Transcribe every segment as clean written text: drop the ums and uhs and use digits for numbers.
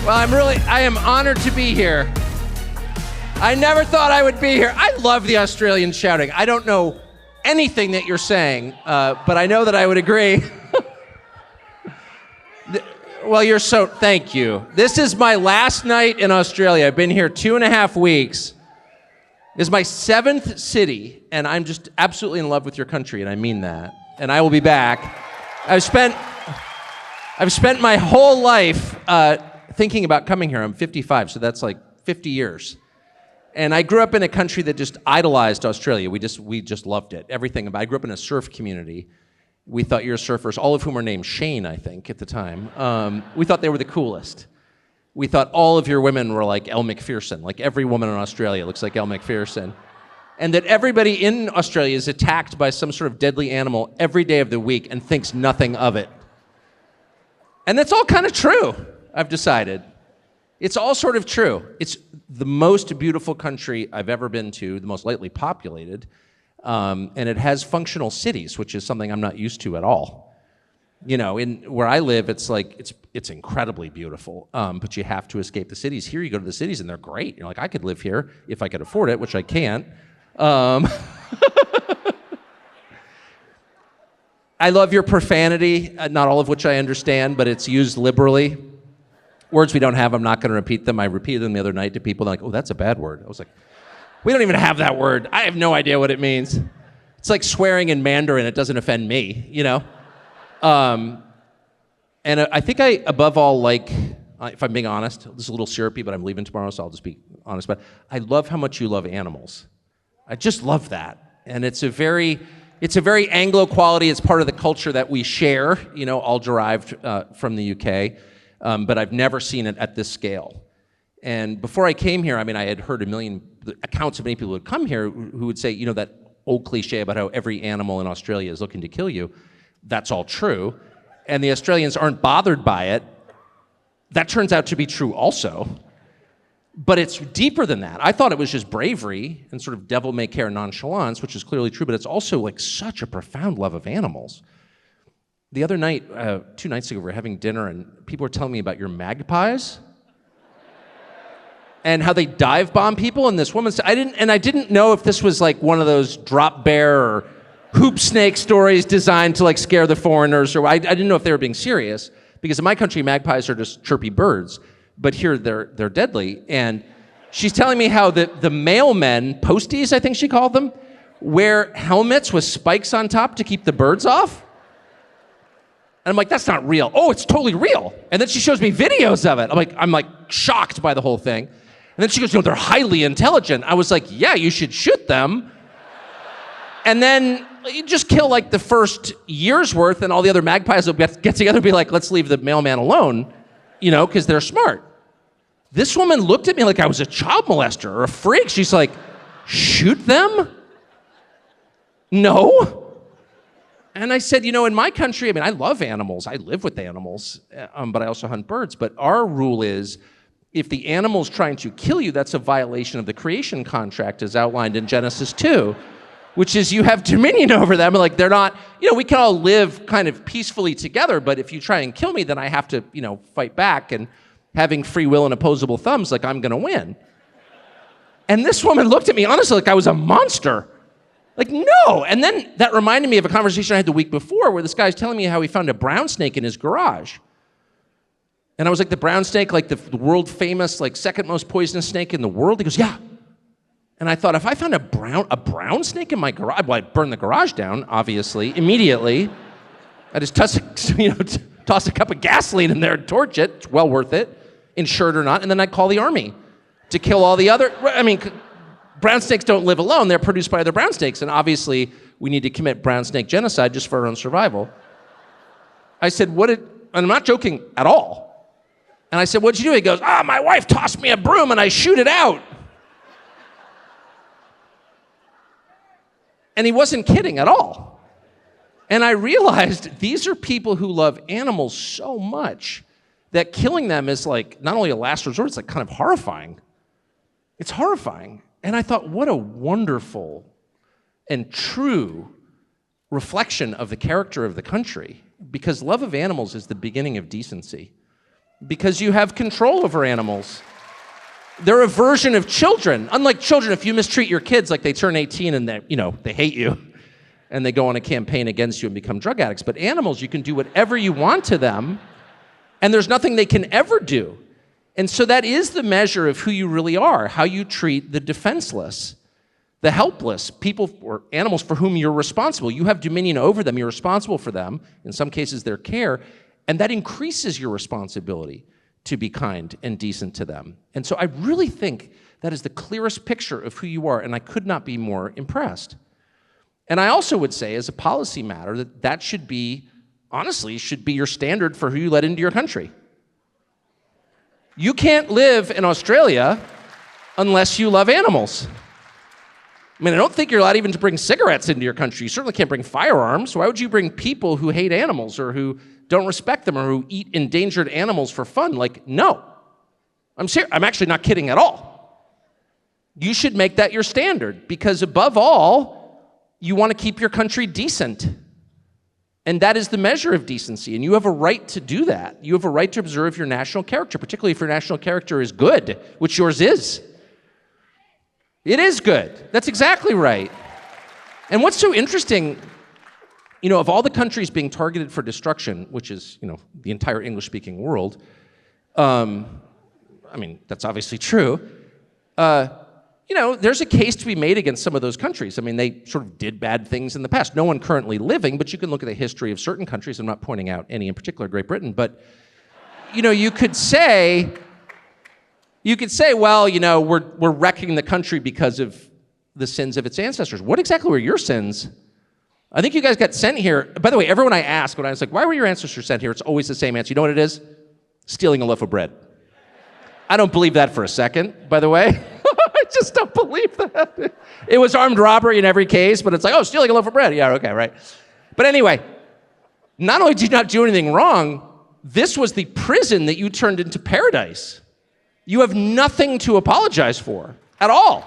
Well, I am honored to be here. I never thought I would be here. I love the Australian shouting. I don't know anything that you're saying, but I know that I would agree. Well, thank you. This is my last night in Australia. I've been here 2.5 weeks. This is my 7th city, and I'm just absolutely in love with your country, and I mean that. And I will be back. I've spent my whole life thinking about coming here. I'm 55, so that's like 50 years. And I grew up in a country that just idolized Australia. We just loved it. Everything about it. I grew up in a surf community. We thought you're surfers, all of whom were named Shane, I think, at the time. We thought they were the coolest. We thought all of your women were like Elle Macpherson. Like every woman in Australia looks like Elle Macpherson. And that everybody in Australia is attacked by some sort of deadly animal every day of the week and thinks nothing of it. And that's all kind of true, I've decided. It's all sort of true. It's the most beautiful country I've ever been to, the most lightly populated. And it has functional cities, which is something I'm not used to at all. You know, where I live, it's incredibly beautiful, but you have to escape the cities. Here you go to the cities and they're great. You're like, I could live here if I could afford it, which I can't. I love your profanity, not all of which I understand, but it's used liberally. Words we don't have, I'm not going to repeat them. I repeated them the other night to people. They're like, oh, that's a bad word. I was like, we don't even have that word. I have no idea what it means. It's like swearing in Mandarin. It doesn't offend me, you know? And I think above all, like, if I'm being honest, this is a little syrupy, but I'm leaving tomorrow, so I'll just be honest. But I love how much you love animals. I just love that. And it's a very Anglo quality. It's part of the culture that we share, you know, all derived from the UK. But I've never seen it at this scale. And before I came here, I mean, I had heard a million accounts of many people who would come here who would say, you know, that old cliche about how every animal in Australia is looking to kill you. That's all true. And the Australians aren't bothered by it. That turns out to be true also. But it's deeper than that. I thought it was just bravery and sort of devil-may-care nonchalance, which is clearly true, but it's also like such a profound love of animals. The other night, 2 nights ago, we were having dinner and people were telling me about your magpies and how they dive bomb people. And this woman said, I didn't know if this was like one of those drop bear or hoop snake stories designed to like scare the foreigners, or I didn't know if they were being serious, because in my country, magpies are just chirpy birds, but here they're deadly. And she's telling me how the mailmen, posties, I think she called them, wear helmets with spikes on top to keep the birds off. And I'm like, that's not real. Oh, it's totally real. And then she shows me videos of it. I'm like shocked by the whole thing. And then she goes, you know, they're highly intelligent. I was like, yeah, you should shoot them. And then you just kill like the first year's worth, and all the other magpies will get together and be like, let's leave the mailman alone, you know, because they're smart. This woman looked at me like I was a child molester or a freak. She's like, shoot them? No. And I said, you know, in my country, I mean, I love animals. I live with animals, but I also hunt birds. But our rule is, if the animal's trying to kill you, that's a violation of the creation contract as outlined in Genesis 2, which is you have dominion over them. Like, they're not, you know, we can all live kind of peacefully together, but if you try and kill me, then I have to, you know, fight back. And having free will and opposable thumbs, like, I'm going to win. And this woman looked at me, honestly, like I was a monster. Like, no. And then that reminded me of a conversation I had the week before where this guy's telling me how he found a brown snake in his garage. And I was like, the brown snake, like the world famous, like second most poisonous snake in the world? He goes, yeah. And I thought, if I found a brown snake in my garage, well, I'd burn the garage down, obviously, immediately. I just toss a cup of gasoline in there and torch it. It's well worth it, insured or not. And then I'd call the army to kill all the other, I mean, brown snakes don't live alone. They're produced by other brown snakes. And obviously, we need to commit brown snake genocide just for our own survival. I said, and I'm not joking at all. And I said, what'd you do? He goes, my wife tossed me a broom and I shoot it out. And he wasn't kidding at all. And I realized these are people who love animals so much that killing them is like not only a last resort, it's like kind of horrifying. It's horrifying. And I thought, what a wonderful and true reflection of the character of the country. Because love of animals is the beginning of decency. Because you have control over animals. They're a version of children. Unlike children, if you mistreat your kids, like they turn 18 and they hate you, and they go on a campaign against you and become drug addicts. But animals, you can do whatever you want to them, and there's nothing they can ever do. And so that is the measure of who you really are, how you treat the defenseless, the helpless, people or animals for whom you're responsible. You have dominion over them, you're responsible for them, in some cases their care, and that increases your responsibility to be kind and decent to them. And so I really think that is the clearest picture of who you are, and I could not be more impressed. And I also would say, as a policy matter, that should be, honestly, should be your standard for who you let into your country. You can't live in Australia unless you love animals. I mean, I don't think you're allowed even to bring cigarettes into your country. You certainly can't bring firearms. Why would you bring people who hate animals or who don't respect them or who eat endangered animals for fun? Like, no. I'm serious. I'm actually not kidding at all. You should make that your standard because above all, you want to keep your country decent. And that is the measure of decency. And you have a right to do that. You have a right to observe your national character, particularly if your national character is good, which yours is. It is good. That's exactly right. And what's so interesting, of all the countries being targeted for destruction, which is, the entire English-speaking world, that's obviously true, there's a case to be made against some of those countries. I mean, they sort of did bad things in the past. No one currently living, but you can look at the history of certain countries. I'm not pointing out any in particular, Great Britain, but, you could say, well, we're wrecking the country because of the sins of its ancestors. What exactly were your sins? I think you guys got sent here. By the way, everyone I ask when I was like, why were your ancestors sent here? It's always the same answer. You know what it is? Stealing a loaf of bread. I don't believe that for a second, by the way. I just don't believe that. It was armed robbery in every case, but it's like, stealing a loaf of bread. Yeah, okay, right. But anyway, not only did you not do anything wrong, this was the prison that you turned into paradise. You have nothing to apologize for at all.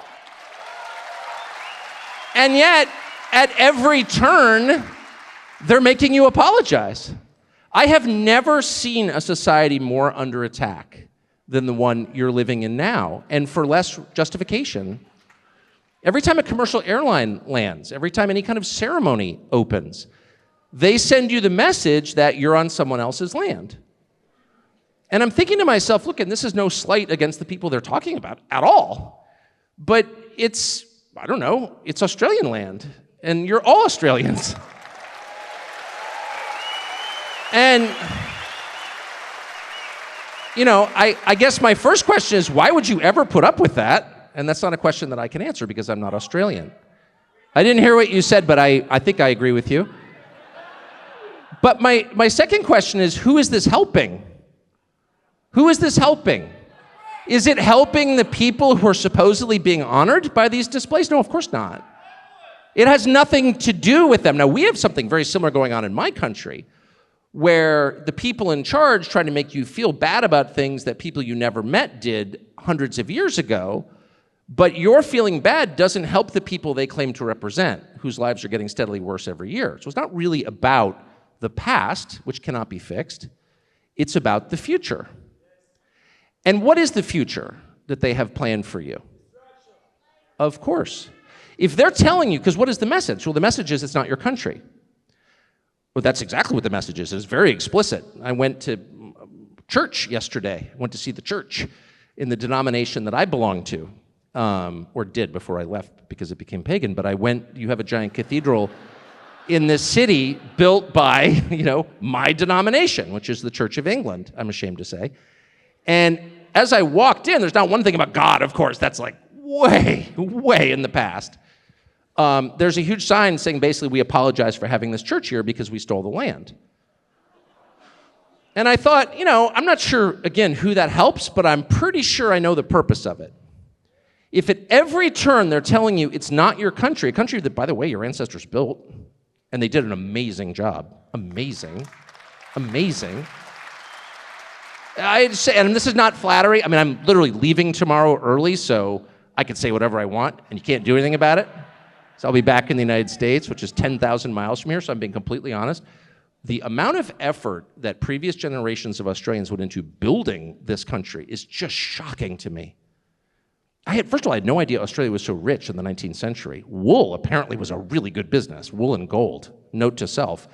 And yet, at every turn, they're making you apologize. I have never seen a society more under attack than the one you're living in now, and for less justification. Every time a commercial airline lands, every time any kind of ceremony opens, they send you the message that you're on someone else's land. And I'm thinking to myself, look, and this is no slight against the people they're talking about at all, but it's Australian land, and you're all Australians. And, I guess my first question is, why would you ever put up with that? And that's not a question that I can answer because I'm not Australian. I didn't hear what you said, but I think I agree with you. But my second question is, who is this helping? Who is this helping? Is it helping the people who are supposedly being honored by these displays? No, of course not. It has nothing to do with them. Now, we have something very similar going on in my country, where the people in charge try to make you feel bad about things that people you never met did hundreds of years ago, but your feeling bad doesn't help the people they claim to represent, whose lives are getting steadily worse every year. So it's not really about the past, which cannot be fixed. It's about the future. And what is the future that they have planned for you? Of course. If they're telling you, because what is the message? Well, the message is it's not your country. Well, that's exactly what the message is. It's very explicit. I went to church yesterday. I went to see the church in the denomination that I belong to, or did before I left because it became pagan. But you have a giant cathedral in this city built by, my denomination, which is the Church of England, I'm ashamed to say. And as I walked in, there's not one thing about God, of course, that's like way, way in the past. There's a huge sign saying basically we apologize for having this church here because we stole the land. And I thought, I'm not sure, again, who that helps, but I'm pretty sure I know the purpose of it. If at every turn they're telling you it's not your country, a country that, by the way, your ancestors built, and they did an amazing job. Amazing. I'd say, and this is not flattery. I mean, I'm literally leaving tomorrow early, so I can say whatever I want, and you can't do anything about it. So I'll be back in the United States, which is 10,000 miles from here, so I'm being completely honest. the amount of effort that previous generations of Australians went into building this country is just shocking to me. First of all, I had no idea Australia was so rich in the 19th century. Wool apparently was a really good business, wool and gold, note to self.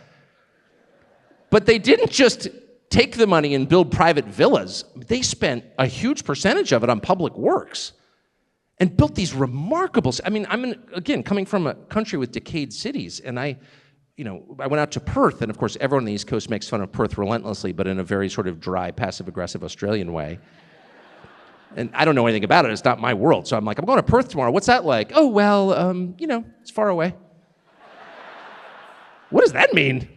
But they didn't just take the money and build private villas. They spent a huge percentage of it on public works and built these remarkable, again, coming from a country with decayed cities, and I went out to Perth, and of course everyone on the East Coast makes fun of Perth relentlessly, but in a very sort of dry, passive-aggressive Australian way. And I don't know anything about it, it's not my world, so I'm like, I'm going to Perth tomorrow, what's that like? Oh, well, it's far away. What does that mean?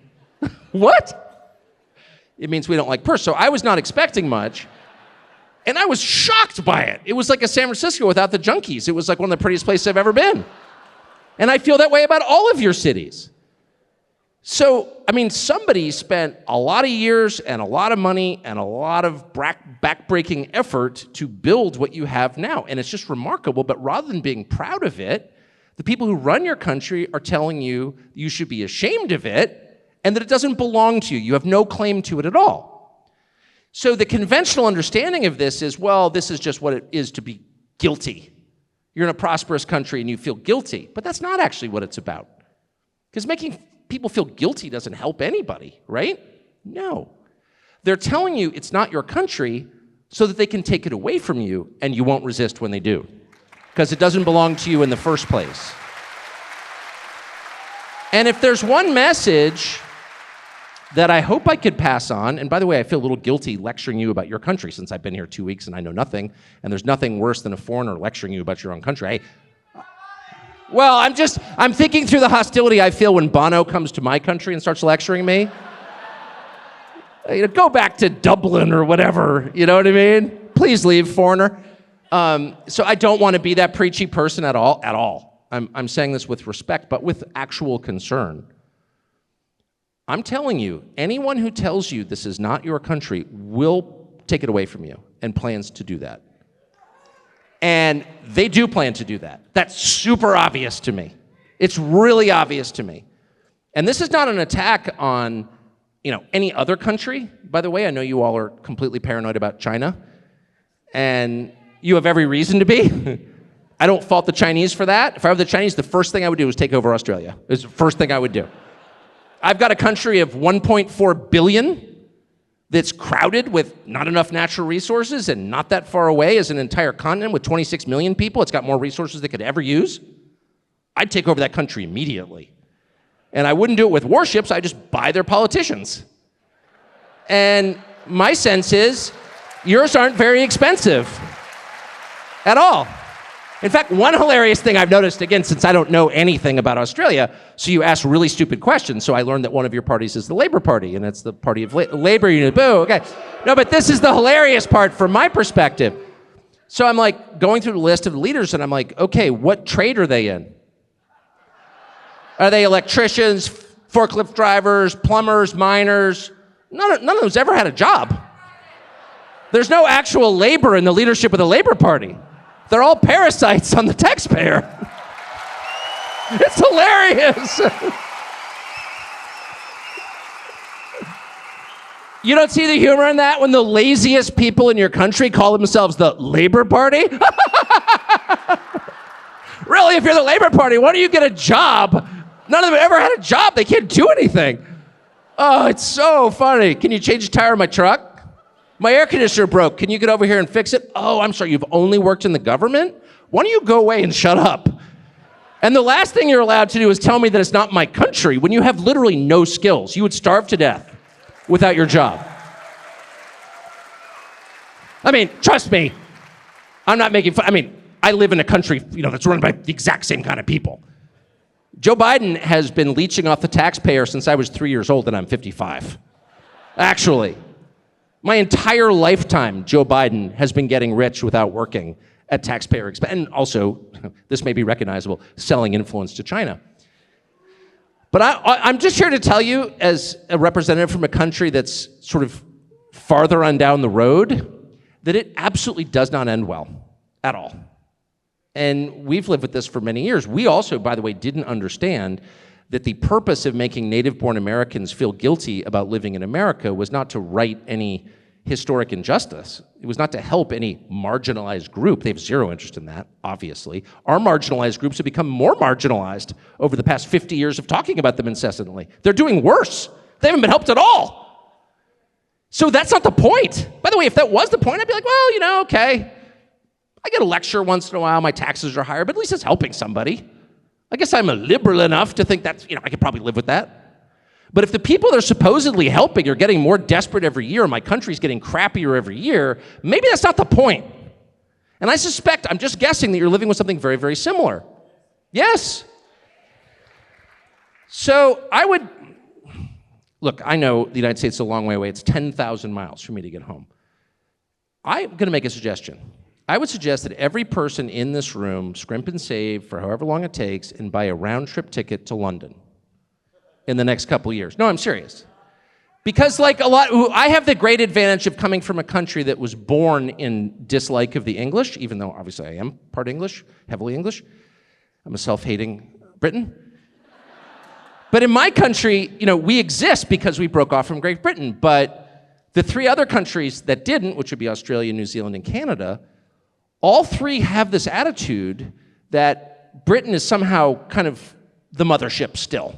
What? It means we don't like Perth. So I was not expecting much, and I was shocked by it. It was like a San Francisco without the junkies. It was like one of the prettiest places I've ever been. And I feel that way about all of your cities. So, somebody spent a lot of years and a lot of money and a lot of back-breaking effort to build what you have now. And it's just remarkable, but rather than being proud of it, the people who run your country are telling you you should be ashamed of it and that it doesn't belong to you. You have no claim to it at all. So the conventional understanding of this is, well, this is just what it is to be guilty. You're in a prosperous country and you feel guilty. But that's not actually what it's about. Because making people feel guilty doesn't help anybody, right? No. They're telling you it's not your country so that they can take it away from you and you won't resist when they do. Because it doesn't belong to you in the first place. And if there's one message that I hope I could pass on, and by the way, I feel a little guilty lecturing you about your country since I've been here 2 weeks and I know nothing, and there's nothing worse than a foreigner lecturing you about your own country. I'm thinking through the hostility I feel when Bono comes to my country and starts lecturing me. Go back to Dublin or whatever, you know what I mean? Please leave, foreigner. So I don't want to be that preachy person at all. I'm saying this with respect, but with actual concern. I'm telling you, anyone who tells you this is not your country will take it away from you and plans to do that. And they do plan to do that. That's super obvious to me. It's really obvious to me. And this is not an attack on, any other country. By the way, I know you all are completely paranoid about China. And you have every reason to be. I don't fault the Chinese for that. If I were the Chinese, the first thing I would do is take over Australia. It's the first thing I would do. I've got a country of 1.4 billion that's crowded with not enough natural resources, and not that far away is an entire continent with 26 million people. It's got more resources than it could ever use. I'd take over that country immediately. And I wouldn't do it with warships, I'd just buy their politicians. And my sense is, yours aren't very expensive at all. In fact, one hilarious thing I've noticed, again, since I don't know anything about Australia, so you ask really stupid questions, so I learned that one of your parties is the Labour Party, and it's the party of labor union. Boo, okay. No, but this is the hilarious part from my perspective. So I'm like going through the list of the leaders, and I'm like, okay, what trade are they in? Are they electricians, forklift drivers, plumbers, miners? None of them's ever had a job. There's no actual labor in the leadership of the Labour Party. They're all parasites on the taxpayer. It's hilarious. You don't see the humor in that when the laziest people in your country call themselves the Labour Party? Really, if you're the Labour Party, why don't you get a job? None of them ever had a job. They can't do anything. Oh, it's so funny. Can you change the tire of my truck? My air conditioner broke. Can you get over here and fix it? Oh, I'm sorry, you've only worked in the government? Why don't you go away and shut up? And the last thing you're allowed to do is tell me that it's not my country when you have literally no skills. You would starve to death without your job. Trust me, I'm not making fun. I live in a country, that's run by the exact same kind of people. Joe Biden has been leeching off the taxpayer since I was 3 years old and I'm 55. Actually. My entire lifetime, Joe Biden has been getting rich without working at taxpayer expense. And also, this may be recognizable, selling influence to China. But I'm just here to tell you, as a representative from a country that's sort of farther on down the road, that it absolutely does not end well, at all. And we've lived with this for many years. We also, by the way, didn't understand that the purpose of making native-born Americans feel guilty about living in America was not to right any historic injustice. It was not to help any marginalized group. They have zero interest in that, obviously. Our marginalized groups have become more marginalized over the past 50 years of talking about them incessantly. They're doing worse. They haven't been helped at all. So that's not the point. By the way, if that was the point, I'd be like, well, okay. I get a lecture once in a while, my taxes are higher, but at least it's helping somebody. I guess I'm a liberal enough to think that's, I could probably live with that. But if the people they're supposedly helping are getting more desperate every year, and my country's getting crappier every year, maybe that's not the point. And I suspect, I'm just guessing, that you're living with something very, very similar. Yes. So look, I know the United States is a long way away. It's 10,000 miles for me to get home. I'm going to make a suggestion. I would suggest that every person in this room scrimp and save for however long it takes and buy a round-trip ticket to London in the next couple of years. No, I'm serious. Because I have the great advantage of coming from a country that was born in dislike of the English, even though obviously I am part English, heavily English. I'm a self-hating Briton. But in my country, we exist because we broke off from Great Britain. But the three other countries that didn't, which would be Australia, New Zealand, and Canada, all three have this attitude that Britain is somehow kind of the mothership still.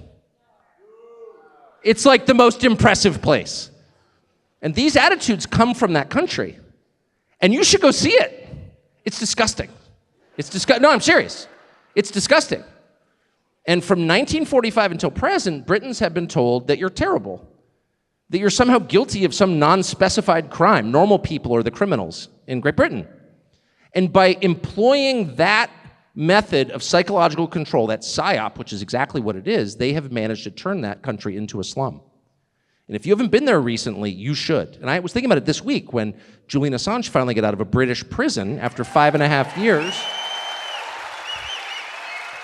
It's like the most impressive place. And these attitudes come from that country. And you should go see it. It's disgusting. No, I'm serious. It's disgusting. And from 1945 until present, Britons have been told that you're terrible, that you're somehow guilty of some non-specified crime. Normal people are the criminals in Great Britain. And by employing that method of psychological control, that psyop, which is exactly what it is, they have managed to turn that country into a slum. And if you haven't been there recently, you should. And I was thinking about it this week when Julian Assange finally got out of a British prison after 5.5 years.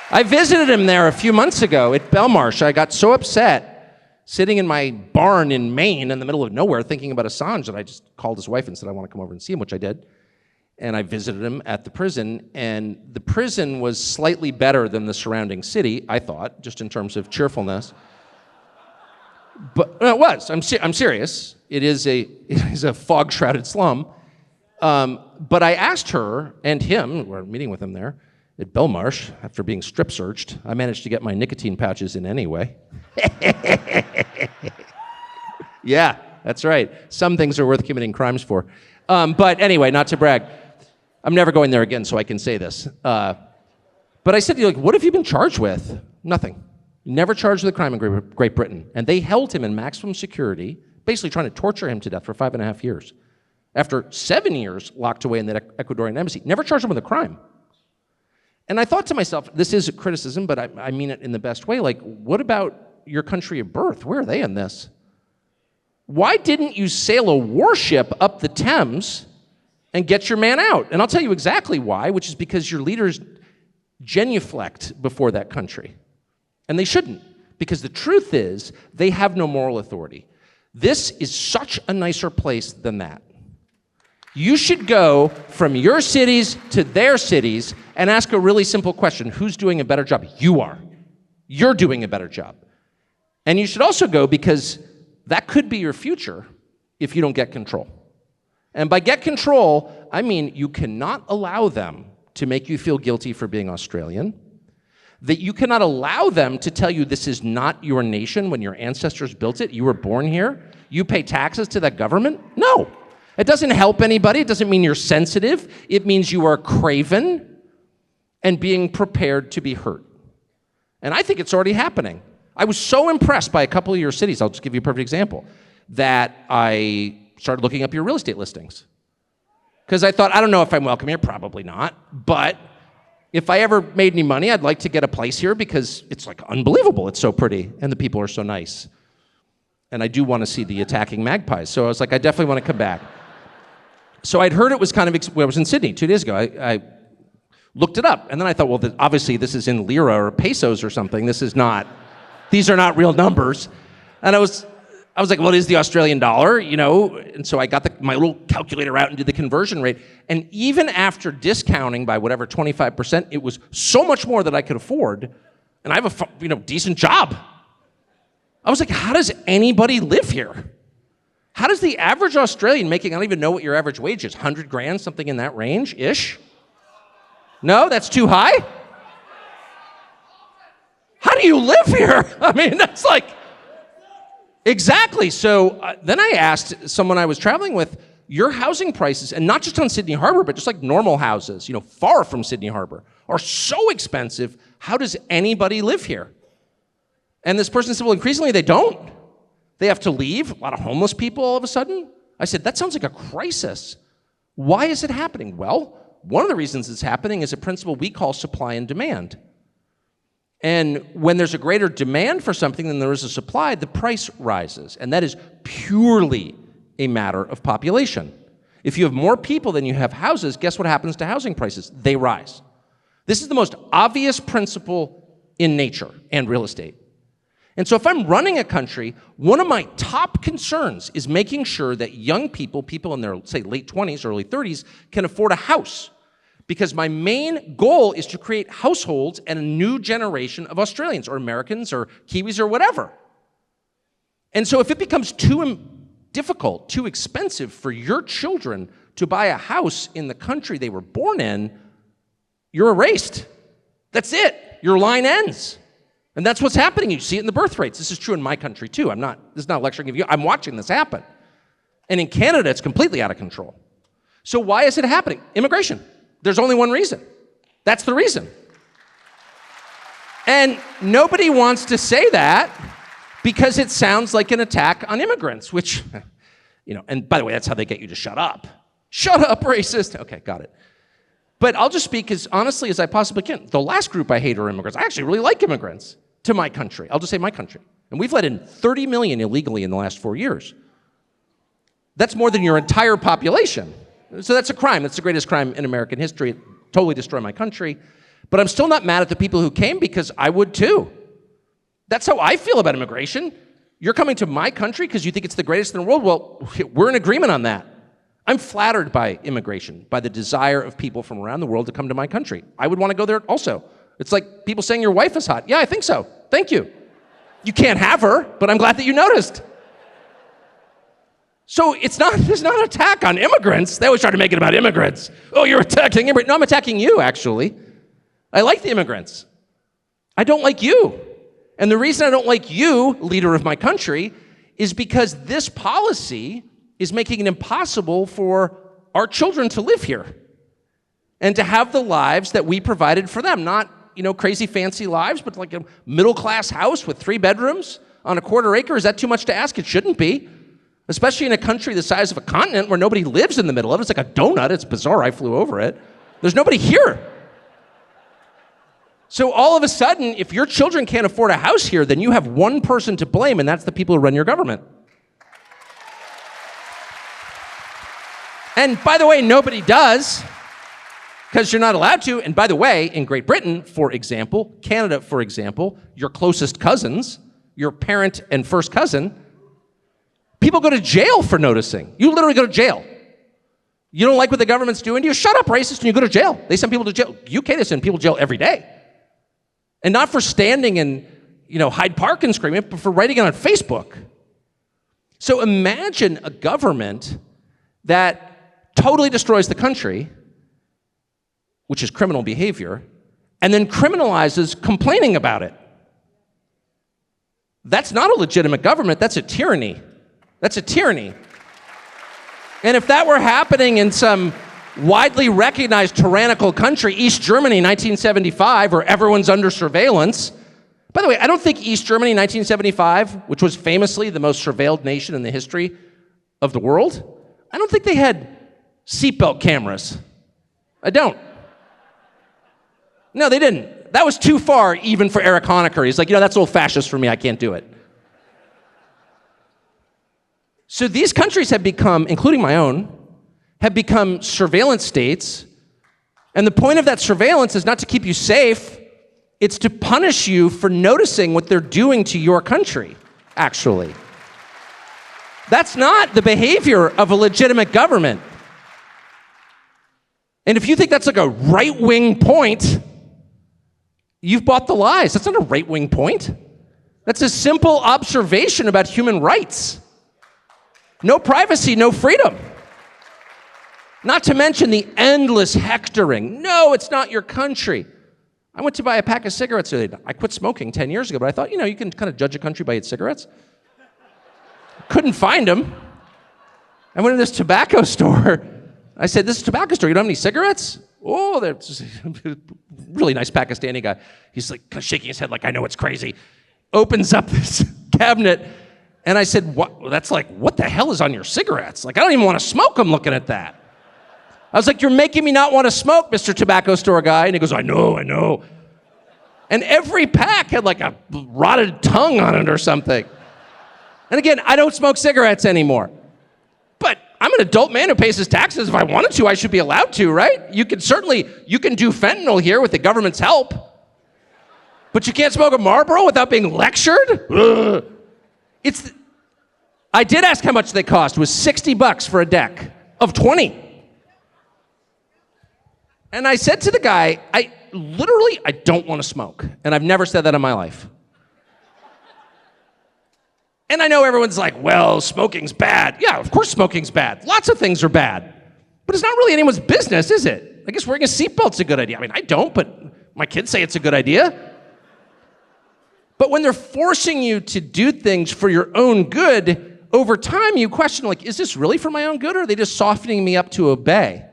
I visited him there a few months ago at Belmarsh. I got so upset sitting in my barn in Maine in the middle of nowhere thinking about Assange that I just called his wife and said I want to come over and see him, which I did. And I visited him at the prison, and the prison was slightly better than the surrounding city, I thought, just in terms of cheerfulness. But it was. I'm serious. It is a fog-shrouded slum. But I asked her and him, we're meeting with him there at Belmarsh after being strip searched. I managed to get my nicotine pouches in anyway. Yeah, that's right. Some things are worth committing crimes for. But anyway, not to brag. I'm never going there again, so I can say this. But I said to you, what have you been charged with? Nothing. Never charged with a crime in Great Britain. And they held him in maximum security, basically trying to torture him to death for 5.5 years. After 7 years locked away in the Ecuadorian embassy, never charged him with a crime. And I thought to myself, this is a criticism, but I mean it in the best way. What about your country of birth? Where are they in this? Why didn't you sail a warship up the Thames and get your man out? And I'll tell you exactly why, which is because your leaders genuflect before that country. And they shouldn't, because the truth is, they have no moral authority. This is such a nicer place than that. You should go from your cities to their cities and ask a really simple question. Who's doing a better job? You are. You're doing a better job. And you should also go because that could be your future if you don't get control. And by get control, I mean you cannot allow them to make you feel guilty for being Australian, that you cannot allow them to tell you this is not your nation when your ancestors built it, you were born here, you pay taxes to that government. No. It doesn't help anybody. It doesn't mean you're sensitive. It means you are craven and being prepared to be hurt. And I think it's already happening. I was so impressed by a couple of your cities, I'll just give you a perfect example, that I started looking up your real estate listings. Because I thought, I don't know if I'm welcome here, probably not, but if I ever made any money, I'd like to get a place here because it's unbelievable. It's so pretty, and the people are so nice. And I do want to see the attacking magpies, so I was like, I definitely want to come back. So I'd heard it was I was in Sydney 2 days ago. I looked it up, and then I thought, well, obviously this is in lira or pesos or something. These are not real numbers. And I was like, well, it is the Australian dollar, and so I got my little calculator out and did the conversion rate. And even after discounting by whatever, 25%, it was so much more that I could afford, and I have a decent job. I was like, how does anybody live here? How does the average Australian making, I don't even know what your average wage is, 100 grand, something in that range-ish? No, that's too high? How do you live here? I mean, that's like, exactly. So then I asked someone I was traveling with, your housing prices, and not just on Sydney Harbor, but just like normal houses, far from Sydney Harbor, are so expensive. How does anybody live here? And this person said, well, increasingly they don't. They have to leave. A lot of homeless people all of a sudden. I said, that sounds like a crisis. Why is it happening? Well, one of the reasons it's happening is a principle we call supply and demand. And when there's a greater demand for something than there is a supply, the price rises. And that is purely a matter of population. If you have more people than you have houses, guess what happens to housing prices? They rise. This is the most obvious principle in nature and real estate. And so if I'm running a country, one of my top concerns is making sure that young people, people in their, say, late 20s, early 30s, can afford a house. Because my main goal is to create households and a new generation of Australians or Americans or Kiwis or whatever. And so if it becomes too difficult, too expensive for your children to buy a house in the country they were born in, you're erased. That's it. Your line ends. And that's what's happening. You see it in the birth rates. This is true in my country too. This is not lecturing of you. I'm watching this happen. And in Canada, it's completely out of control. So why is it happening? Immigration. There's only one reason. That's the reason. And nobody wants to say that because it sounds like an attack on immigrants, which, and by the way, that's how they get you to shut up. Shut up, racist. Okay, got it. But I'll just speak as honestly as I possibly can. The last group I hate are immigrants. I actually really like immigrants to my country. I'll just say my country. And we've let in 30 million illegally in the last 4 years. That's more than your entire population. So that's a crime. That's the greatest crime in American history. It totally destroyed my country. But I'm still not mad at the people who came because I would too. That's how I feel about immigration. You're coming to my country because you think it's the greatest in the world? Well, we're in agreement on that. I'm flattered by immigration, by the desire of people from around the world to come to my country. I would want to go there also. It's like people saying your wife is hot. Yeah, I think so. Thank you. You can't have her, but I'm glad that you noticed. So there's not an attack on immigrants. They always try to make it about immigrants. Oh, you're attacking immigrants. No, I'm attacking you, actually. I like the immigrants. I don't like you. And the reason I don't like you, leader of my country, is because this policy is making it impossible for our children to live here and to have the lives that we provided for them. Not, crazy fancy lives, but like a middle-class house with 3 bedrooms on a quarter acre. Is that too much to ask? It shouldn't be. Especially in a country the size of a continent where nobody lives in the middle of it. It's like a donut. It's bizarre. I flew over it. There's nobody here. So all of a sudden, if your children can't afford a house here, then you have one person to blame, and that's the people who run your government. And by the way, nobody does, because you're not allowed to. And by the way, in Great Britain, for example, Canada, for example, your closest cousins, your parent and first cousin, people go to jail for noticing. You literally go to jail. You don't like what the government's doing to you? Shut up, racist, and you go to jail. They send people to jail. UK, they send people to jail every day. And not for standing in, Hyde Park and screaming, but for writing it on Facebook. So imagine a government that totally destroys the country, which is criminal behavior, and then criminalizes complaining about it. That's not a legitimate government, that's a tyranny. That's a tyranny. And if that were happening in some widely recognized tyrannical country, East Germany, 1975, where everyone's under surveillance. By the way, I don't think East Germany, 1975, which was famously the most surveilled nation in the history of the world, I don't think they had seatbelt cameras. I don't. No, they didn't. That was too far even for Eric Honecker. He's like, that's old fascist for me. I can't do it. So these countries have become, including my own, have become surveillance states. And the point of that surveillance is not to keep you safe. It's to punish you for noticing what they're doing to your country, actually. That's not the behavior of a legitimate government. And if you think that's like a right-wing point, you've bought the lies. That's not a right-wing point. That's a simple observation about human rights. No privacy, no freedom. Not to mention the endless hectoring. No, it's not your country. I went to buy a pack of cigarettes today. I quit smoking 10 years ago, but I thought, you can kind of judge a country by its cigarettes. Couldn't find them. I went to this tobacco store. I said, this is a tobacco store. You don't have any cigarettes? Oh, there's a really nice Pakistani guy. He's like shaking his head like, I know it's crazy. Opens up this cabinet, and I said, what the hell is on your cigarettes? Like, I don't even want to smoke them looking at that. I was like, you're making me not want to smoke, Mr. Tobacco Store guy. And he goes, I know. And every pack had like a rotted tongue on it or something. And again, I don't smoke cigarettes anymore. But I'm an adult man who pays his taxes. If I wanted to, I should be allowed to, right? You can do fentanyl here with the government's help. But you can't smoke a Marlboro without being lectured? Ugh. I did ask how much they cost. It was $60 for a deck of 20. And I said to the guy, I don't want to smoke. And I've never said that in my life. And I know everyone's like, well, smoking's bad. Yeah, of course smoking's bad. Lots of things are bad. But it's not really anyone's business, is it? I guess wearing a seatbelt's a good idea. I mean, I don't, but my kids say it's a good idea. But when they're forcing you to do things for your own good, over time you question, like, is this really for my own good, or are they just softening me up to obey?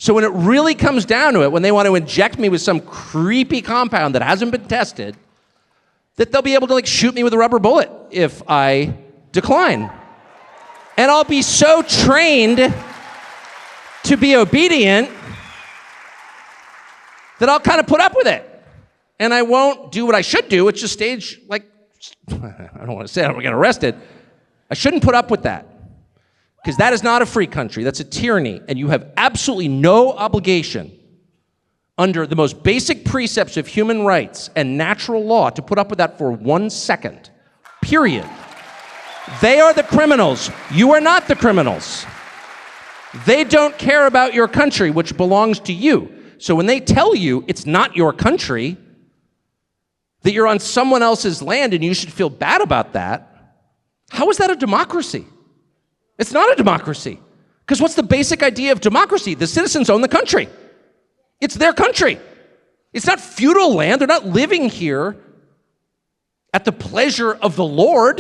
So when it really comes down to it, when they want to inject me with some creepy compound that hasn't been tested, that they'll be able to like shoot me with a rubber bullet if I decline. And I'll be so trained to be obedient that I'll kind of put up with it. And I won't do what I should do, which is stage, like, I don't want to say I don't get arrested. I shouldn't put up with that. Because that is not a free country, that's a tyranny, and you have absolutely no obligation under the most basic precepts of human rights and natural law to put up with that for 1 second, period. They are the criminals. You are not the criminals. They don't care about your country, which belongs to you. So when they tell you it's not your country, that you're on someone else's land and you should feel bad about that, how is that a democracy? It's not a democracy. Because what's the basic idea of democracy? The citizens own the country. It's their country. It's not feudal land. They're not living here at the pleasure of the Lord.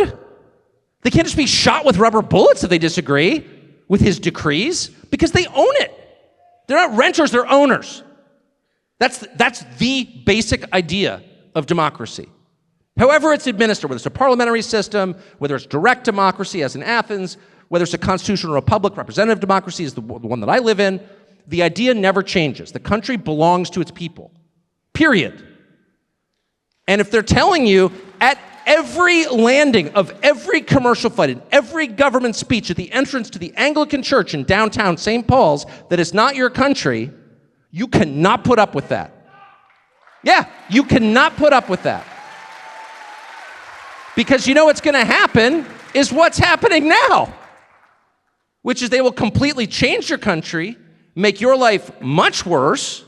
They can't just be shot with rubber bullets if they disagree with his decrees, because they own it. They're not renters, they're owners. That's the basic idea of democracy. However it's administered, whether it's a parliamentary system, whether it's direct democracy, as in Athens, whether it's a constitutional republic, representative democracy is the one that I live in, the idea never changes. The country belongs to its people, period. And if they're telling you at every landing of every commercial flight, in every government speech at the entrance to the Anglican church in downtown St. Paul's, that it's not your country, you cannot put up with that. Yeah, you cannot put up with that. Because you know what's going to happen is what's happening now, which is they will completely change your country, make your life much worse,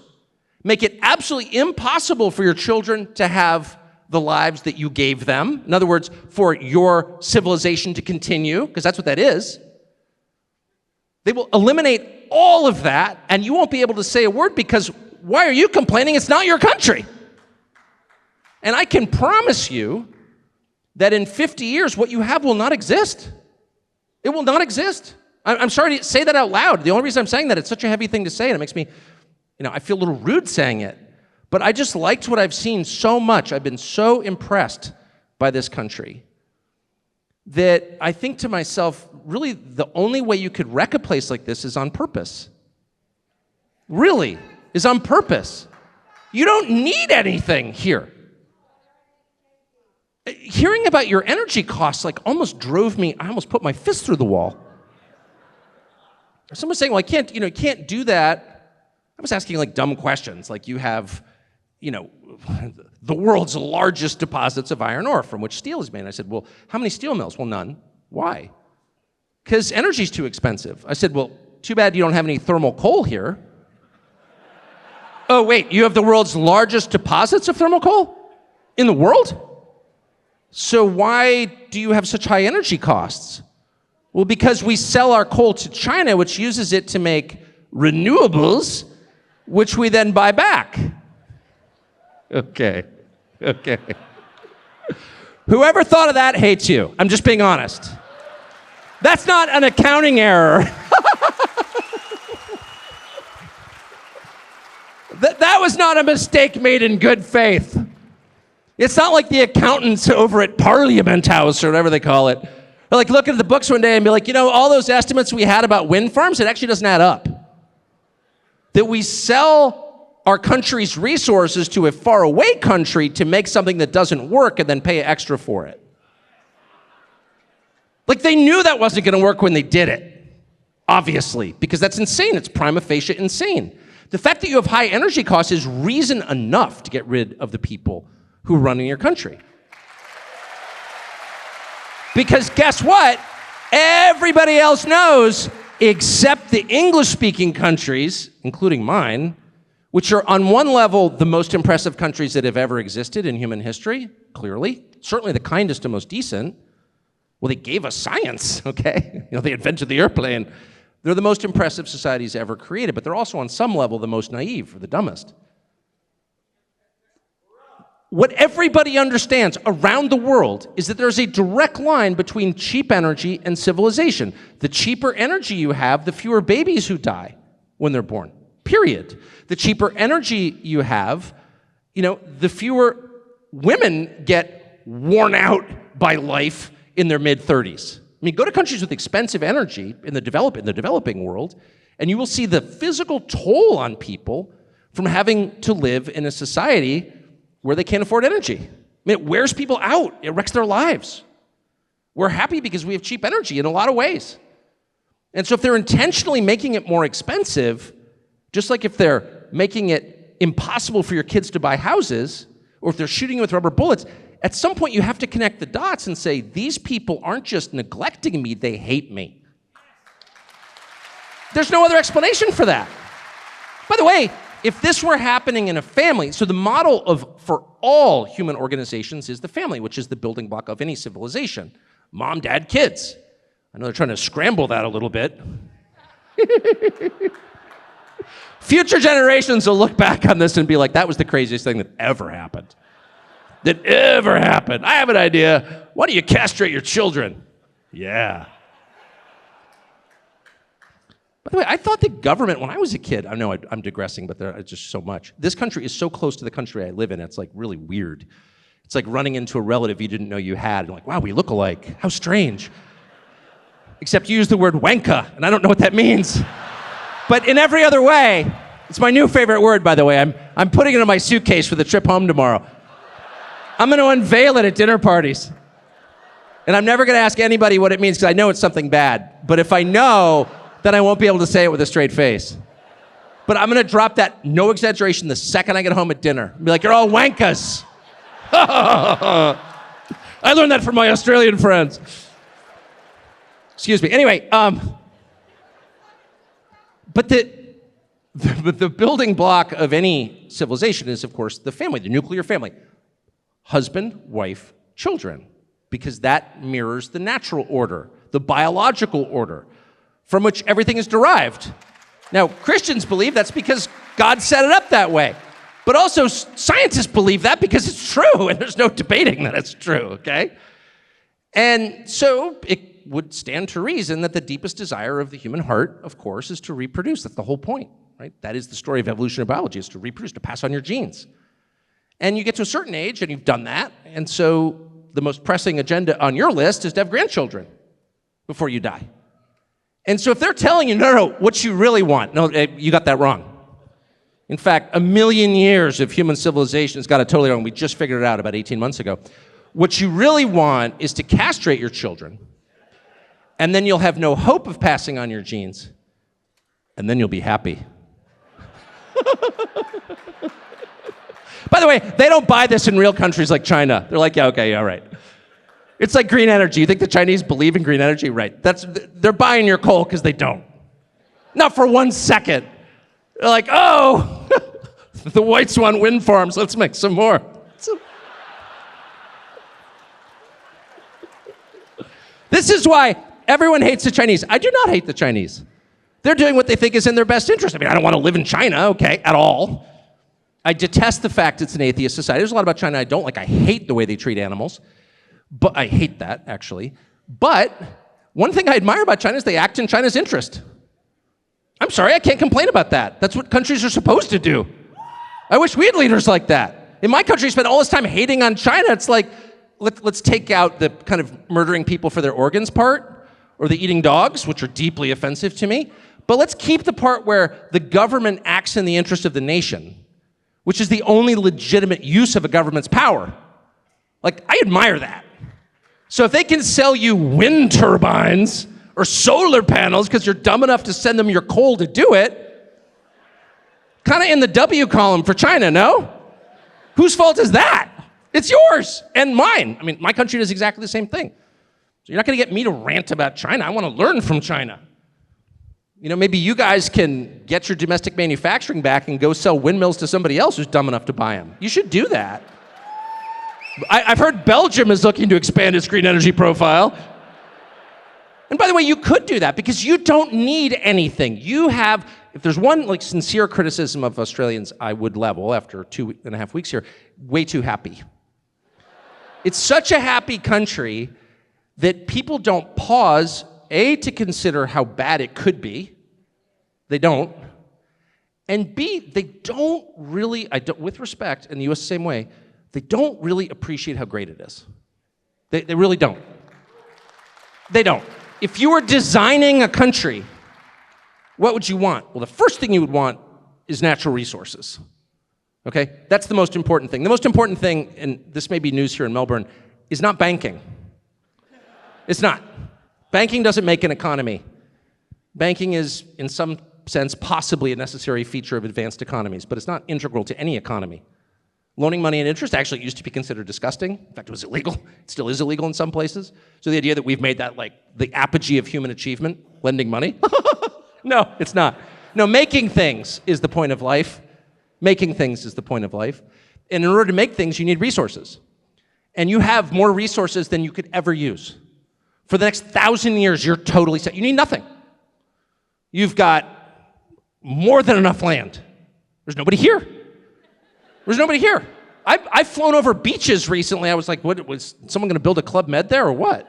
make it absolutely impossible for your children to have the lives that you gave them. In other words, for your civilization to continue, because that's what that is. They will eliminate all of that, and you won't be able to say a word, because why are you complaining? It's not your country. And I can promise you that in 50 years, what you have will not exist. It will not exist. I'm sorry to say that out loud. The only reason I'm saying that, it's such a heavy thing to say, and it makes me, I feel a little rude saying it. But I just liked what I've seen so much. I've been so impressed by this country that I think to myself, really, the only way you could wreck a place like this is on purpose. Really, is on purpose. You don't need anything here. Hearing about your energy costs almost drove me, I almost put my fist through the wall. Someone was saying, well, you can't do that. I was asking dumb questions, you have, the world's largest deposits of iron ore from which steel is made. I said, well, how many steel mills? Well, none. Why? Because energy's too expensive. I said, well, too bad you don't have any thermal coal here. Oh, wait, you have the world's largest deposits of thermal coal in the world? So why do you have such high energy costs? Well, because we sell our coal to China, which uses it to make renewables, which we then buy back. Okay. Whoever thought of that hates you. I'm just being honest. That's not an accounting error. That was not a mistake made in good faith. It's not like the accountants over at Parliament House or whatever they call it. They're like looking at the books one day and be like, all those estimates we had about wind farms, it actually doesn't add up. That we sell our country's resources to a faraway country to make something that doesn't work and then pay extra for it. Like they knew that wasn't going to work when they did it, obviously, because that's insane. It's prima facie insane. The fact that you have high energy costs is reason enough to get rid of the people who are running your country. Because guess what? Everybody else knows, except the English-speaking countries, including mine, which are on one level the most impressive countries that have ever existed in human history, clearly. Certainly the kindest and most decent. Well, they gave us science, okay? They invented the airplane. They're the most impressive societies ever created, but they're also on some level the most naive or the dumbest. What everybody understands around the world is that there's a direct line between cheap energy and civilization. The cheaper energy you have, the fewer babies who die when they're born, period. The cheaper energy you have, the fewer women get worn out by life in their mid-30s. I mean, go to countries with expensive energy in the developing world, and you will see the physical toll on people from having to live in a society where they can't afford energy. I mean, it wears people out. It wrecks their lives. We're happy because we have cheap energy in a lot of ways. And so if they're intentionally making it more expensive, just like if they're making it impossible for your kids to buy houses, or if they're shooting you with rubber bullets, at some point you have to connect the dots and say, these people aren't just neglecting me, they hate me. There's no other explanation for that. By the way, if this were happening in a family, so the model for all human organizations is the family, which is the building block of any civilization. Mom, dad, kids. I know they're trying to scramble that a little bit. Future generations will look back on this and be like, that was the craziest thing that ever happened. I have an idea. Why don't you castrate your children? Yeah. By the way, I thought the government, when I was a kid, I know I'm digressing, but there's just so much. This country is so close to the country I live in, it's like really weird. It's like running into a relative you didn't know you had. You're like, wow, we look alike. How strange. Except you use the word wanka, and I don't know what that means. But in every other way, it's my new favorite word, by the way. I'm putting it in my suitcase for the trip home tomorrow. I'm going to unveil it at dinner parties. And I'm never going to ask anybody what it means because I know it's something bad. But if I know, then I won't be able to say it with a straight face. But I'm going to drop that, no exaggeration, the second I get home at dinner. Be like, you're all wankas. I learned that from my Australian friends. Excuse me. Anyway, but the building block of any civilization is, of course, the family, the nuclear family. Husband, wife, children, because that mirrors the natural order, the biological order, from which everything is derived. Now, Christians believe that's because God set it up that way. But also, scientists believe that because it's true, and there's no debating that it's true, okay? And so it would stand to reason that the deepest desire of the human heart, of course, is to reproduce. That's the whole point, right? That is the story of evolutionary biology, is to reproduce, to pass on your genes. And you get to a certain age, and you've done that, and so the most pressing agenda on your list is to have grandchildren before you die. And so if they're telling you, no, what you really want, no, you got that wrong. In fact, 1 million years of human civilization has got it totally wrong. We just figured it out about 18 months ago. What you really want is to castrate your children, and then you'll have no hope of passing on your genes, and then you'll be happy. By the way, they don't buy this in real countries like China. They're like, yeah, okay, all right. It's like green energy. You think the Chinese believe in green energy? Right. They're buying your coal because they don't. Not for 1 second. They're like, oh, the whites want wind farms. Let's make some more. This is why everyone hates the Chinese. I do not hate the Chinese. They're doing what they think is in their best interest. I mean, I don't want to live in China, okay, at all. I detest the fact it's an atheist society. There's a lot about China I don't like. I hate the way they treat animals. But I hate that, actually. But one thing I admire about China is they act in China's interest. I'm sorry, I can't complain about that. That's what countries are supposed to do. I wish we had leaders like that. In my country, spend all this time hating on China. It's like, let's take out the kind of murdering people for their organs part, or the eating dogs, which are deeply offensive to me. But let's keep the part where the government acts in the interest of the nation, which is the only legitimate use of a government's power. Like, I admire that. So if they can sell you wind turbines or solar panels because you're dumb enough to send them your coal to do it, kind of in the W column for China, no? Whose fault is that? It's yours and mine. I mean, my country does exactly the same thing. So you're not going to get me to rant about China. I want to learn from China. You know, maybe you guys can get your domestic manufacturing back and go sell windmills to somebody else who's dumb enough to buy them. You should do that. I've heard Belgium is looking to expand its green energy profile. And by the way, you could do that because you don't need anything. You have, if there's one like sincere criticism of Australians I would level after 2.5 weeks here, way too happy. It's such a happy country that people don't pause, A, to consider how bad it could be. They don't. And B, they don't really, with respect, in the US the same way, they don't really appreciate how great it is. They really don't. They don't. If you were designing a country, what would you want? Well, the first thing you would want is natural resources. Okay? That's the most important thing. The most important thing, and this may be news here in Melbourne, is not banking. It's not. Banking doesn't make an economy. Banking is, in some sense, possibly a necessary feature of advanced economies, but it's not integral to any economy. Loaning money and interest actually used to be considered disgusting. In fact, it was illegal. It still is illegal in some places. So the idea that we've made that like the apogee of human achievement, lending money, no, it's not. No, making things is the point of life. Making things is the point of life. And in order to make things, you need resources. And you have more resources than you could ever use. For the next 1,000 years, you're totally set. You need nothing. You've got more than enough land. There's nobody here. There's nobody here. I've flown over beaches recently. I was like, what, was someone going to build a Club Med there or what?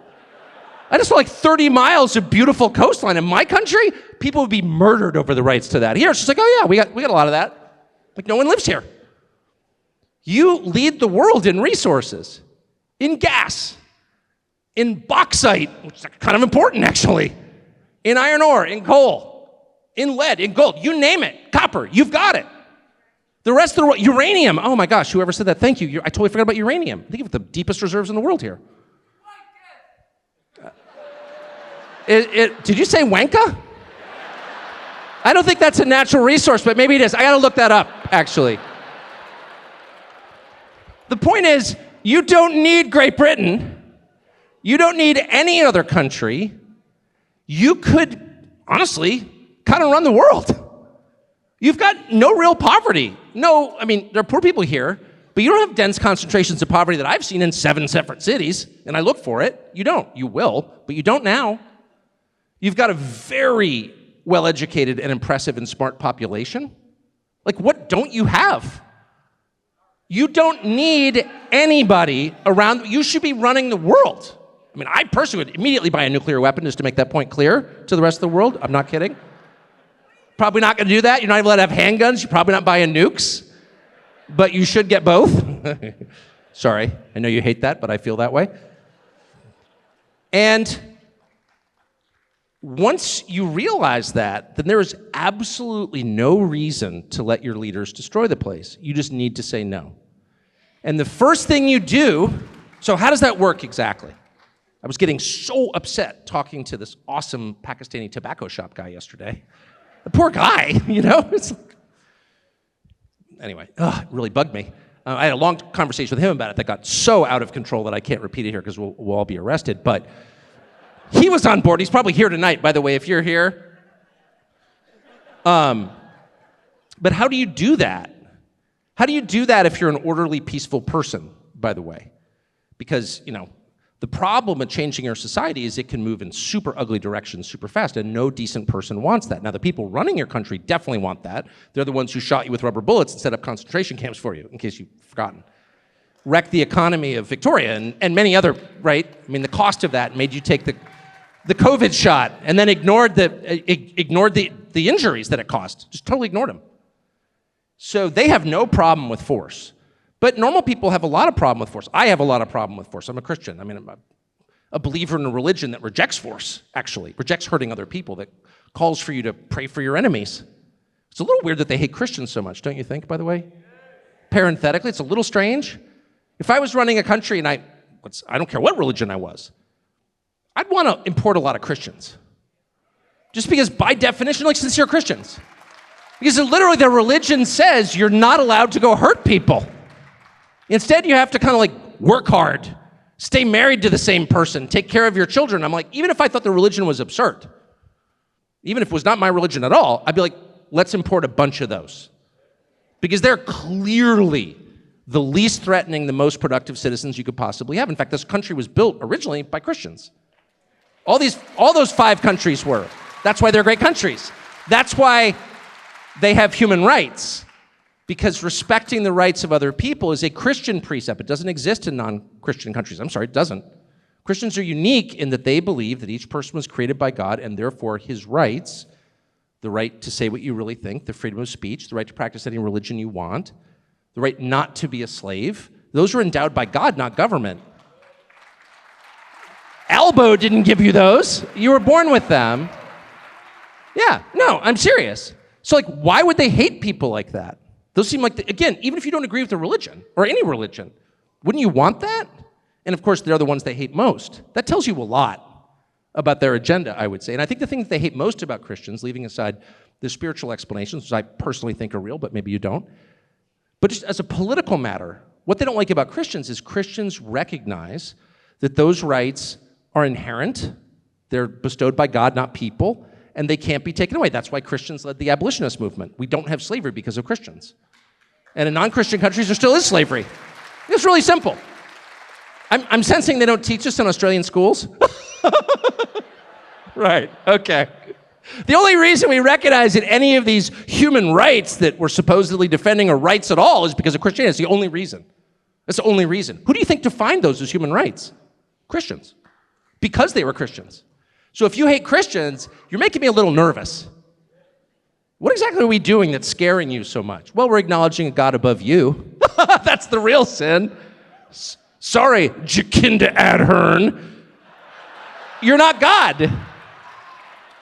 I just saw like 30 miles of beautiful coastline. In my country, people would be murdered over the rights to that. Here, it's just like, oh yeah, we got a lot of that. Like, no one lives here. You lead the world in resources, in gas, in bauxite, which is kind of important actually, in iron ore, in coal, in lead, in gold, you name it, copper, you've got it. The rest of the world, uranium, oh my gosh, whoever said that, thank you. I totally forgot about uranium. I think of the deepest reserves in the world here. Did you say Wanka? I don't think that's a natural resource, but maybe it is. I gotta look that up, actually. The point is, you don't need Great Britain. You don't need any other country. You could, honestly, kind of run the world. You've got no real poverty. No, I mean, there are poor people here, but you don't have dense concentrations of poverty that I've seen in 7 separate cities, and I look for it. You don't. You will, but you don't now. You've got a very well-educated and impressive and smart population. Like, what don't you have? You don't need anybody around. You should be running the world. I mean, I personally would immediately buy a nuclear weapon just to make that point clear to the rest of the world. I'm not kidding. Probably not going to do that. You're not even allowed to have handguns. You're probably not buying nukes. But you should get both. Sorry, I know you hate that, but I feel that way. And once you realize that, then there is absolutely no reason to let your leaders destroy the place. You just need to say no. And the first thing you do, so how does that work exactly? I was getting so upset talking to this awesome Pakistani tobacco shop guy yesterday. The poor guy, you know? It's like, anyway, it really bugged me. I had a long conversation with him about it that got so out of control that I can't repeat it here because we'll all be arrested. But he was on board. He's probably here tonight, by the way, if you're here. But how do you do that? How do you do that if you're an orderly, peaceful person, by the way? Because, you know, The problem with changing our society is it can move in super ugly directions super fast, and no decent person wants that. Now, the people running your country definitely want that. They're the ones who shot you with rubber bullets and set up concentration camps for you, in case you've forgotten. Wrecked the economy of Victoria and many other, right? I mean, the cost of that made you take the COVID shot and then ignored the injuries that it cost. Just totally ignored them. So they have no problem with force. But normal people have a lot of problem with force. I have a lot of problem with force. I'm a Christian. I mean, I'm a believer in a religion that rejects force, actually, rejects hurting other people, that calls for you to pray for your enemies. It's a little weird that they hate Christians so much, don't you think, by the way? Parenthetically, it's a little strange. If I was running a country and I don't care what religion I was, I'd want to import a lot of Christians. Just because, by definition, like sincere Christians. Because literally their religion says you're not allowed to go hurt people. Instead, you have to kind of like work hard, stay married to the same person, take care of your children. I'm like, even if I thought the religion was absurd, even if it was not my religion at all, I'd be like, let's import a bunch of those. Because they're clearly the least threatening, the most productive citizens you could possibly have. In fact, this country was built originally by Christians. All those 5 countries were. That's why they're great countries. That's why they have human rights. Because respecting the rights of other people is a Christian precept. It doesn't exist in non-Christian countries. I'm sorry, it doesn't. Christians are unique in that they believe that each person was created by God, and therefore his rights, the right to say what you really think, the freedom of speech, the right to practice any religion you want, the right not to be a slave, those are endowed by God, not government. Albo didn't give you those. You were born with them. Yeah, no, I'm serious. So like, why would they hate people like that? Those seem like, again, even if you don't agree with the religion, or any religion, wouldn't you want that? And of course, they're the ones they hate most. That tells you a lot about their agenda, I would say. And I think the thing that they hate most about Christians, leaving aside the spiritual explanations, which I personally think are real, but maybe you don't, but just as a political matter, what they don't like about Christians is Christians recognize that those rights are inherent, they're bestowed by God, not people, and they can't be taken away. That's why Christians led the abolitionist movement. We don't have slavery because of Christians. And in non-Christian countries, there still is slavery. It's really simple. I'm sensing they don't teach us in Australian schools. Right, okay. The only reason we recognize that any of these human rights that we're supposedly defending are rights at all is because of Christianity. It's the only reason. That's the only reason. Who do you think defined those as human rights? Christians. Because they were Christians. So if you hate Christians, you're making me a little nervous. What exactly are we doing that's scaring you so much? Well, we're acknowledging a God above you. That's the real sin. Sorry, Jacinda Ardern. You're not God.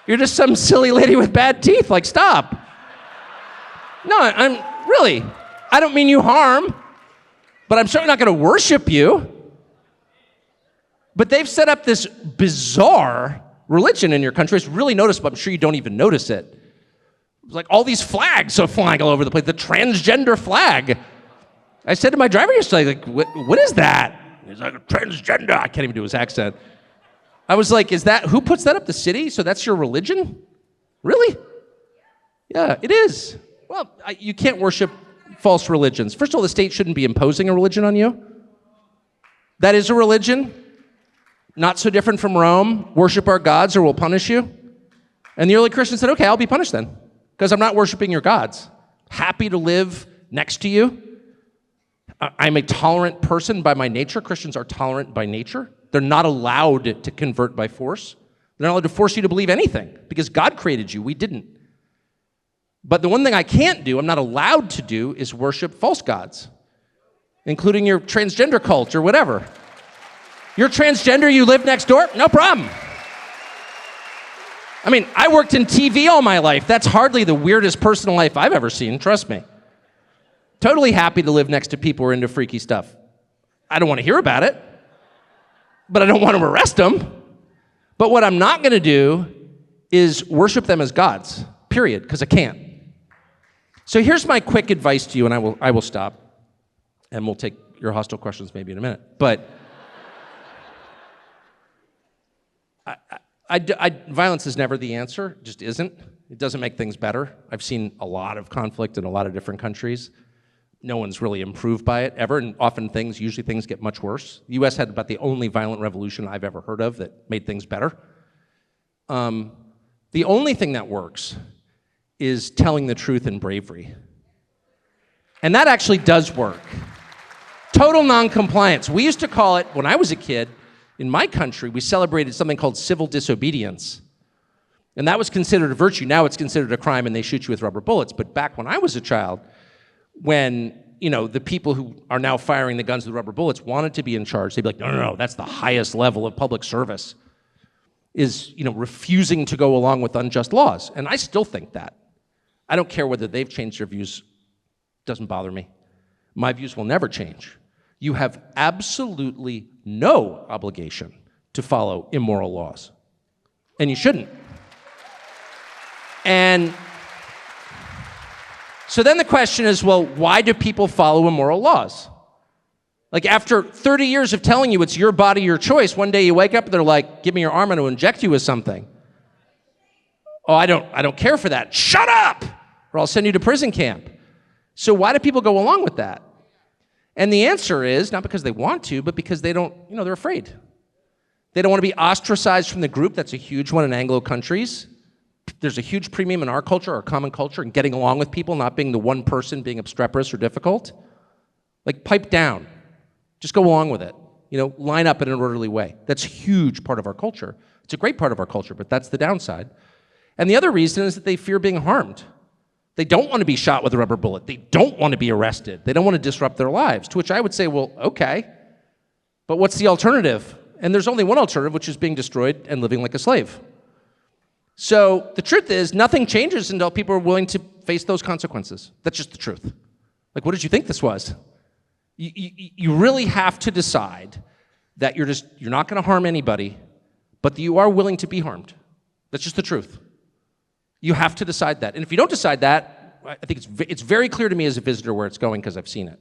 You're just some silly lady with bad teeth. Like, stop. No, I don't mean you harm, but I'm certainly not going to worship you. But they've set up this bizarre religion in your country. It's really noticeable. I'm sure you don't even notice it. Like all these flags are flying all over the place. The transgender flag. I said to my driver yesterday, like, what is that? He's like, transgender. I can't even do his accent. I was like, who puts that up? The city? So that's your religion? Really? Yeah, it is. Well, you can't worship false religions. First of all, the state shouldn't be imposing a religion on you. That is a religion. Not so different from Rome. Worship our gods or we'll punish you. And the early Christians said, okay, I'll be punished then, because I'm not worshiping your gods. Happy to live next to you. I'm a tolerant person by my nature. Christians are tolerant by nature. They're not allowed to convert by force. They're not allowed to force you to believe anything, because God created you, we didn't. But the one thing I can't do, I'm not allowed to do, is worship false gods, including your transgender cult or whatever. You're transgender, you live next door? No problem. I mean, I worked in TV all my life. That's hardly the weirdest personal life I've ever seen, trust me. Totally happy to live next to people who are into freaky stuff. I don't want to hear about it, but I don't want to arrest them. But what I'm not going to do is worship them as gods, period, because I can't. So here's my quick advice to you, and I will stop, and we'll take your hostile questions maybe in a minute. But violence is never the answer, it just isn't. It doesn't make things better. I've seen a lot of conflict in a lot of different countries. No one's really improved by it ever, and often usually things get much worse. The US had about the only violent revolution I've ever heard of that made things better. The only thing that works is telling the truth and bravery. And that actually does work. Total non-compliance. We used to call it, when I was a kid, in my country, we celebrated something called civil disobedience. And that was considered a virtue. Now it's considered a crime and they shoot you with rubber bullets. But back when I was a child, when the people who are now firing the guns with rubber bullets wanted to be in charge, they'd be like, no, that's the highest level of public service, is refusing to go along with unjust laws. And I still think that. I don't care whether they've changed their views. Doesn't bother me. My views will never change. You have absolutely no obligation to follow immoral laws. And you shouldn't. And so then the question is, well, why do people follow immoral laws? Like after 30 years of telling you it's your body, your choice, one day you wake up and they're like, give me your arm, I'm going to inject you with something. Oh, I don't care for that. Shut up, or I'll send you to prison camp. So why do people go along with that? And the answer is not because they want to, but because they don't, they're afraid. They don't want to be ostracized from the group. That's a huge one in Anglo countries. There's a huge premium in our culture, our common culture, in getting along with people, not being the one person being obstreperous or difficult. Like, pipe down. Just go along with it. Line up in an orderly way. That's a huge part of our culture. It's a great part of our culture, but that's the downside. And the other reason is that they fear being harmed. They don't want to be shot with a rubber bullet. They don't want to be arrested. They don't want to disrupt their lives, to which I would say, well, okay, but what's the alternative? And there's only one alternative, which is being destroyed and living like a slave. So the truth is, nothing changes until people are willing to face those consequences. That's just the truth. Like, what did you think this was? You really have to decide that you're not going to harm anybody, but that you are willing to be harmed. That's just the truth. You have to decide that. And if you don't decide that, I think it's very clear to me as a visitor where it's going because I've seen it.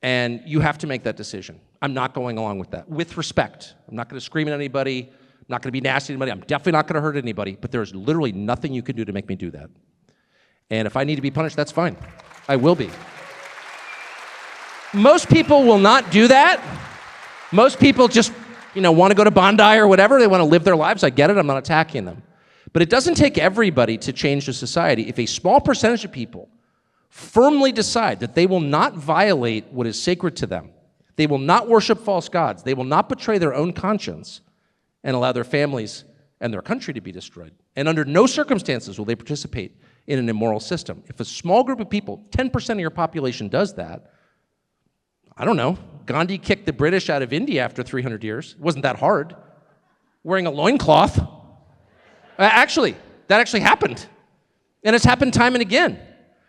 And you have to make that decision. I'm not going along with that. With respect. I'm not going to scream at anybody. I'm not going to be nasty to anybody. I'm definitely not going to hurt anybody. But there's literally nothing you can do to make me do that. And if I need to be punished, that's fine. I will be. Most people will not do that. Most people just, want to go to Bondi or whatever. They want to live their lives. I get it. I'm not attacking them. But it doesn't take everybody to change the society. If a small percentage of people firmly decide that they will not violate what is sacred to them, they will not worship false gods, they will not betray their own conscience and allow their families and their country to be destroyed. And under no circumstances will they participate in an immoral system. If a small group of people, 10% of your population does that, I don't know, Gandhi kicked the British out of India after 300 years. It wasn't that hard. Wearing a loincloth. Actually, that actually happened. And it's happened time and again.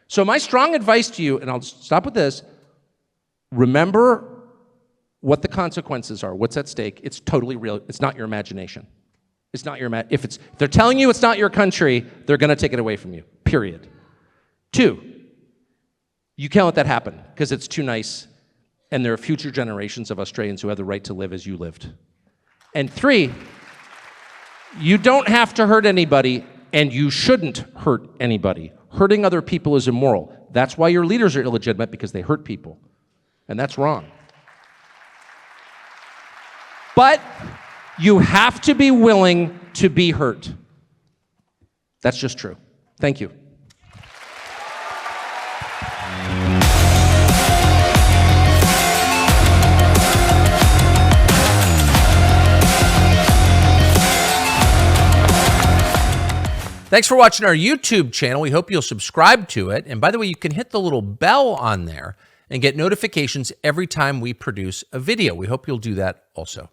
So my strong advice to you, and I'll stop with this, remember what the consequences are, what's at stake. It's totally real. It's not your imagination. It's not your if they're telling you it's not your country, they're going to take it away from you, period. 2, you can't let that happen because it's too nice, and there are future generations of Australians who have the right to live as you lived. And 3, you don't have to hurt anybody, and you shouldn't hurt anybody. Hurting other people is immoral. That's why your leaders are illegitimate, because they hurt people. And that's wrong. But you have to be willing to be hurt. That's just true. Thank you. Thanks for watching our YouTube channel. We hope you'll subscribe to it. And by the way, you can hit the little bell on there and get notifications every time we produce a video. We hope you'll do that also.